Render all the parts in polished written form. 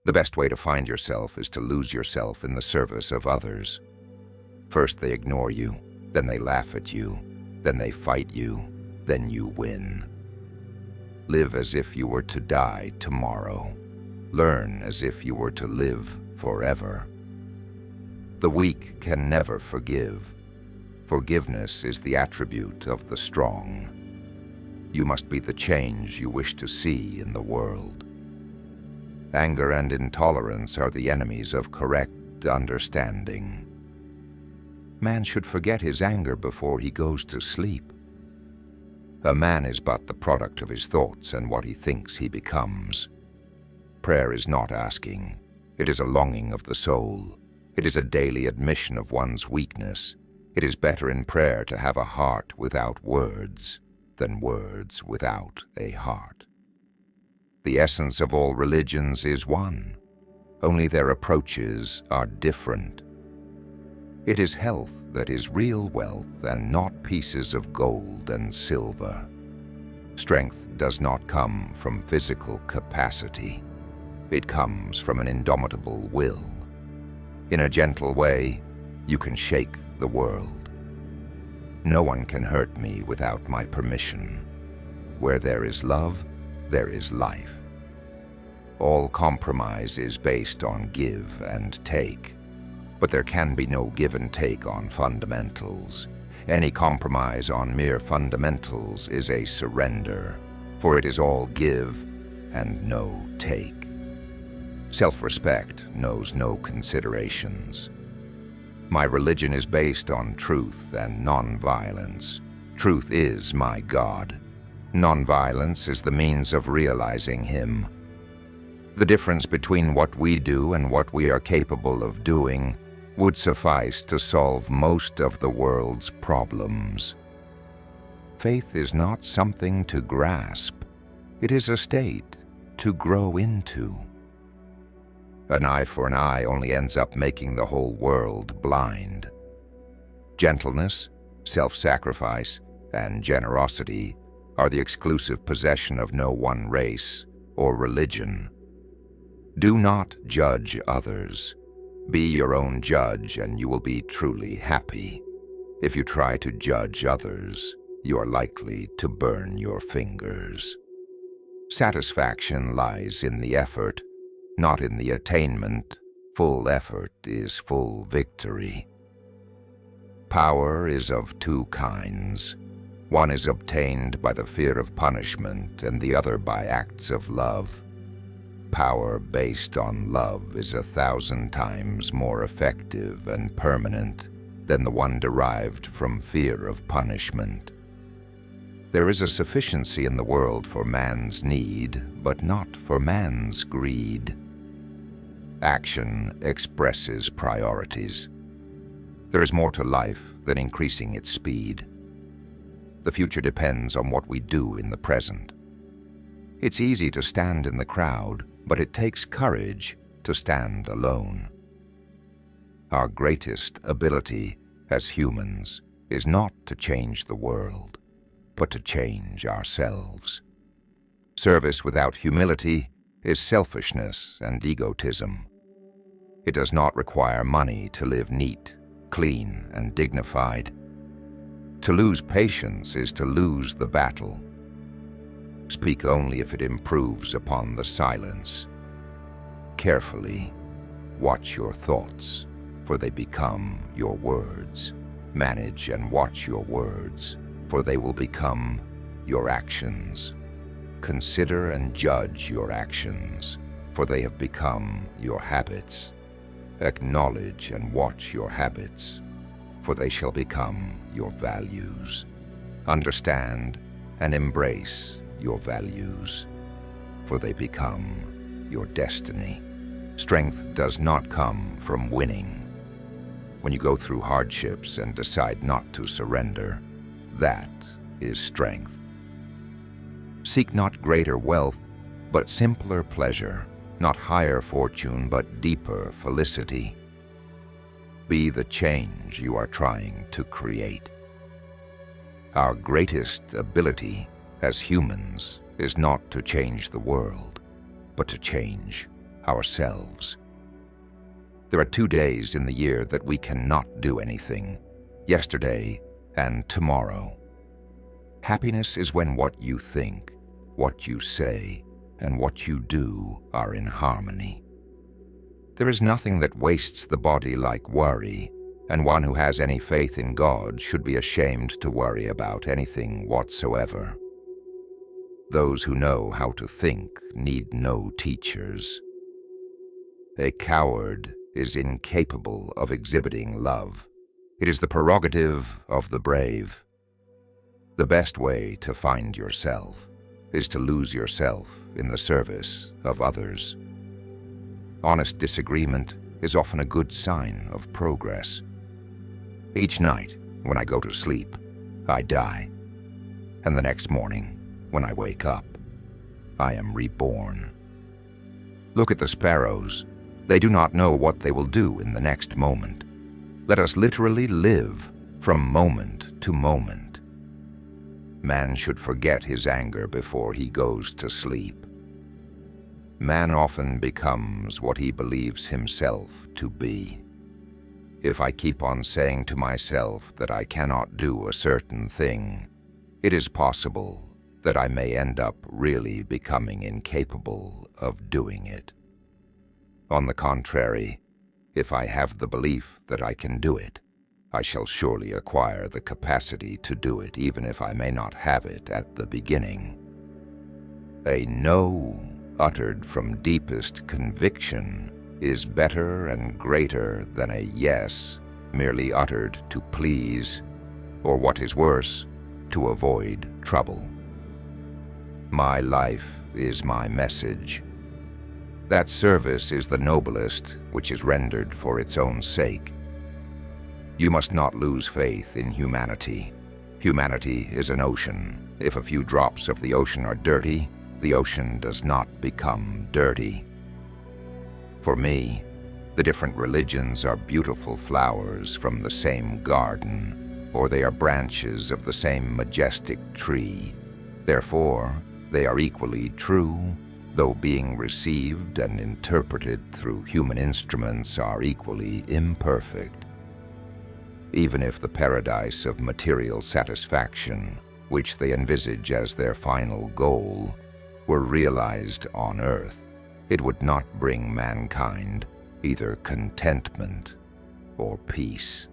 The best way to find yourself is to lose yourself in the service of others. First they ignore you, then they laugh at you, then they fight you, then you win. Live as if you were to die tomorrow. Learn as if you were to live forever. The weak can never forgive. Forgiveness is the attribute of the strong. You must be the change you wish to see in the world. Anger and intolerance are the enemies of correct understanding. Man should forget his anger before he goes to sleep. A man is but the product of his thoughts and what he thinks he becomes. Prayer is not asking. It is a longing of the soul. It is a daily admission of one's weakness. It is better in prayer to have a heart without words than words without a heart. The essence of all religions is one, only their approaches are different. It is health that is real wealth and not pieces of gold and silver. Strength does not come from physical capacity. It comes from an indomitable will. In a gentle way, you can shake the world. No one can hurt me without my permission. Where there is love, there is life. All compromise is based on give and take, but there can be no give and take on fundamentals. Any compromise on mere fundamentals is a surrender, for it is all give and no take. Self-respect knows no considerations. My religion is based on truth and nonviolence. Truth is my God. Nonviolence is the means of realizing Him. The difference between what we do and what we are capable of doing would suffice to solve most of the world's problems. Faith is not something to grasp. It is a state to grow into. An eye for an eye only ends up making the whole world blind. Gentleness, self-sacrifice, and generosity are the exclusive possession of no one race or religion. Do not judge others. Be your own judge and you will be truly happy. If you try to judge others, you are likely to burn your fingers. Satisfaction lies in the effort, not in the attainment. Full effort is full victory. Power is of two kinds. One is obtained by the fear of punishment and the other by acts of love. Power based on love is 1,000 times more effective and permanent than the one derived from fear of punishment. There is a sufficiency in the world for man's need, but not for man's greed. Action expresses priorities. There is more to life than increasing its speed. The future depends on what we do in the present. It's easy to stand in the crowd, but it takes courage to stand alone. Our greatest ability as humans is not to change the world, but to change ourselves. Service without humility is selfishness and egotism. It does not require money to live neat, clean, and dignified. To lose patience is to lose the battle. Speak only if it improves upon the silence. Carefully watch your thoughts, for they become your words. Manage and watch your words, for they will become your actions. Consider and judge your actions, for they have become your habits. Acknowledge and watch your habits, for they shall become your values. Understand and embrace your values, for they become your destiny. Strength does not come from winning. When you go through hardships and decide not to surrender, that is strength. Seek not greater wealth, but simpler pleasure, not higher fortune, but deeper felicity. Be the change you are trying to create. Our greatest ability as humans is not to change the world, but to change ourselves. There are 2 days in the year that we cannot do anything: yesterday and tomorrow. Happiness is when what you think, what you say, and what you do are in harmony. There is nothing that wastes the body like worry, and one who has any faith in God should be ashamed to worry about anything whatsoever. Those who know how to think need no teachers. A coward is incapable of exhibiting love. It is the prerogative of the brave. The best way to find yourself is to lose yourself in the service of others. Honest disagreement is often a good sign of progress. Each night, when I go to sleep, I die. And the next morning, when I wake up, I am reborn. Look at the sparrows. They do not know what they will do in the next moment. Let us literally live from moment to moment. Man should forget his anger before he goes to sleep. Man often becomes what he believes himself to be. If I keep on saying to myself that I cannot do a certain thing, it is possible that I may end up really becoming incapable of doing it. On the contrary, if I have the belief that I can do it, I shall surely acquire the capacity to do it, even if I may not have it at the beginning. A no uttered from deepest conviction is better and greater than a yes merely uttered to please, or what is worse, to avoid trouble. My life is my message. That service is the noblest which is rendered for its own sake. You must not lose faith in humanity. Humanity is an ocean. If a few drops of the ocean are dirty, the ocean does not become dirty. For me, the different religions are beautiful flowers from the same garden, or they are branches of the same majestic tree. Therefore, they are equally true, though being received and interpreted through human instruments are equally imperfect. Even if the paradise of material satisfaction, which they envisage as their final goal, were realized on earth, it would not bring mankind either contentment or peace.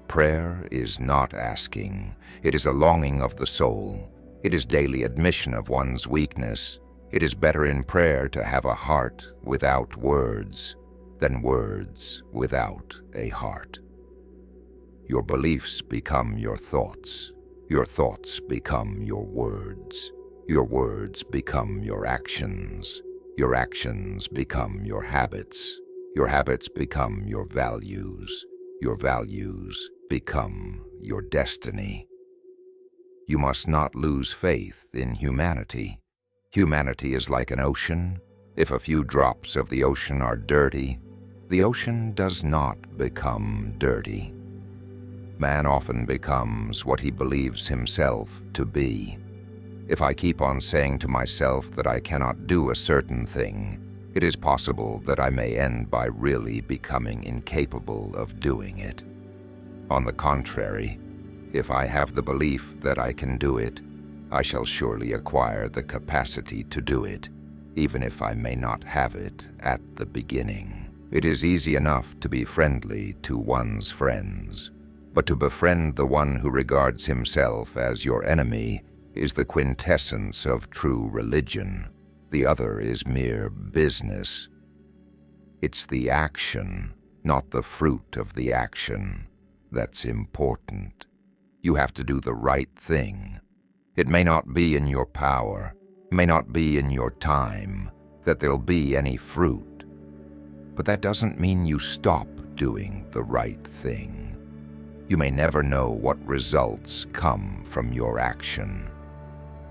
Prayer is not asking. It is a longing of the soul. It is daily admission of one's weakness. It is better in prayer to have a heart without words than words without a heart. Your beliefs become your thoughts. Your thoughts become your words. Your words become your actions. Your actions become your habits. Your habits become your values. Your values become your destiny. You must not lose faith in humanity. Humanity is like an ocean. If a few drops of the ocean are dirty, the ocean does not become dirty. Man often becomes what he believes himself to be. If I keep on saying to myself that I cannot do a certain thing, it is possible that I may end by really becoming incapable of doing it. On the contrary, if I have the belief that I can do it, I shall surely acquire the capacity to do it, even if I may not have it at the beginning. It is easy enough to be friendly to one's friends, but to befriend the one who regards himself as your enemy is the quintessence of true religion. The other is mere business. It's the action, not the fruit of the action, that's important. You have to do the right thing. It may not be in your power, may not be in your time, that there'll be any fruit. But that doesn't mean you stop doing the right thing. You may never know what results come from your action.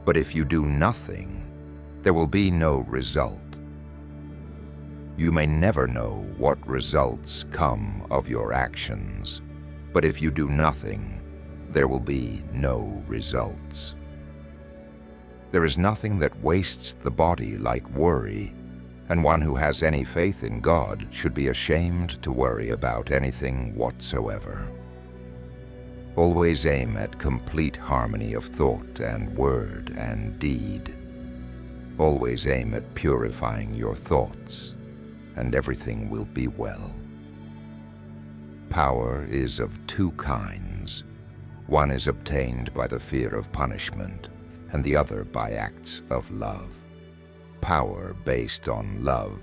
But if you do nothing, there will be no result. You may never know what results come of your actions. But if you do nothing, there will be no results. There is nothing that wastes the body like worry, and one who has any faith in God should be ashamed to worry about anything whatsoever. Always aim at complete harmony of thought and word and deed. Always aim at purifying your thoughts, and everything will be well. Power is of two kinds. One is obtained by the fear of punishment, and the other by acts of love. Power based on love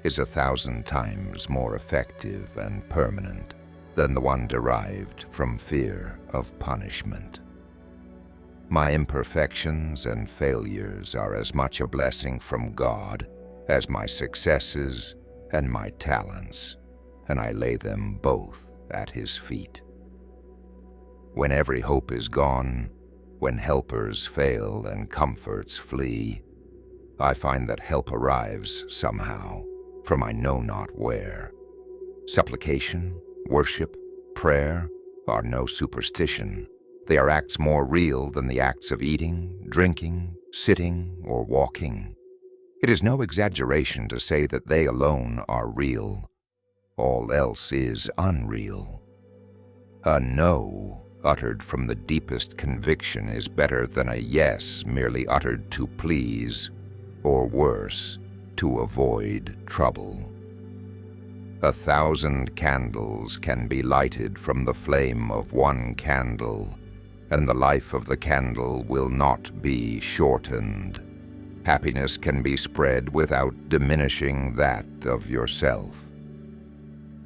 is 1,000 times more effective and permanent than the one derived from fear of punishment. My imperfections and failures are as much a blessing from God as my successes and my talents, and I lay them both at His feet. When every hope is gone, when helpers fail and comforts flee, I find that help arrives somehow from I know not where. Supplication, worship, prayer are no superstition. They are acts more real than the acts of eating, drinking, sitting, or walking. It is no exaggeration to say that they alone are real. All else is unreal. A no uttered from the deepest conviction is better than a yes merely uttered to please, or worse, to avoid trouble. 1,000 candles can be lighted from the flame of one candle, and the life of the candle will not be shortened. Happiness can be spread without diminishing that of yourself.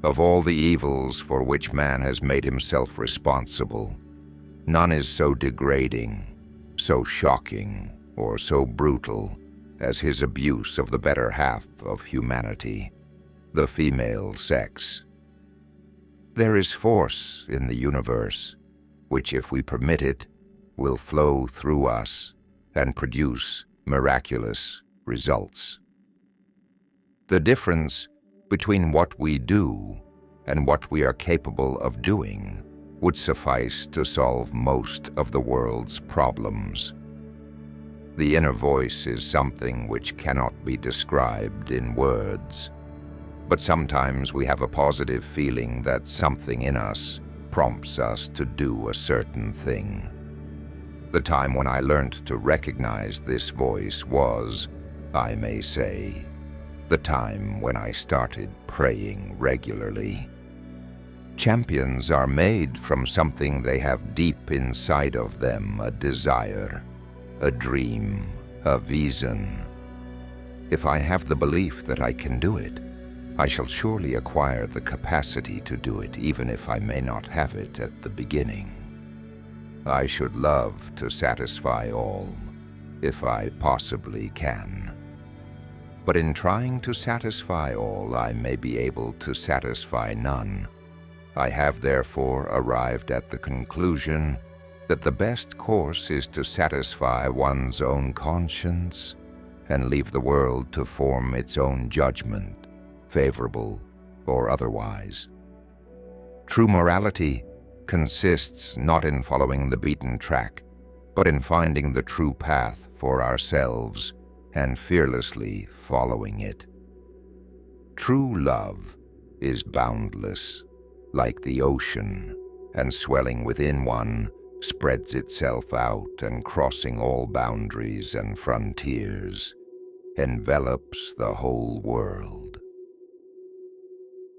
Of all the evils for which man has made himself responsible, none is so degrading, so shocking, or so brutal as his abuse of the better half of humanity, the female sex. There is force in the universe, which, if we permit it, will flow through us and produce miraculous results. The difference between what we do and what we are capable of doing would suffice to solve most of the world's problems. The inner voice is something which cannot be described in words, but sometimes we have a positive feeling that something in us prompts us to do a certain thing. The time when I learned to recognize this voice was, I may say, the time when I started praying regularly. Champions are made from something they have deep inside of them, a desire, a dream, a vision. If I have the belief that I can do it, I shall surely acquire the capacity to do it, even if I may not have it at the beginning. I should love to satisfy all, if I possibly can. But in trying to satisfy all, I may be able to satisfy none. I have therefore arrived at the conclusion that the best course is to satisfy one's own conscience and leave the world to form its own judgment, favorable or otherwise. True morality consists not in following the beaten track, but in finding the true path for ourselves and fearlessly following it. True love is boundless, like the ocean, and swelling within one, spreads itself out and crossing all boundaries and frontiers, envelops the whole world.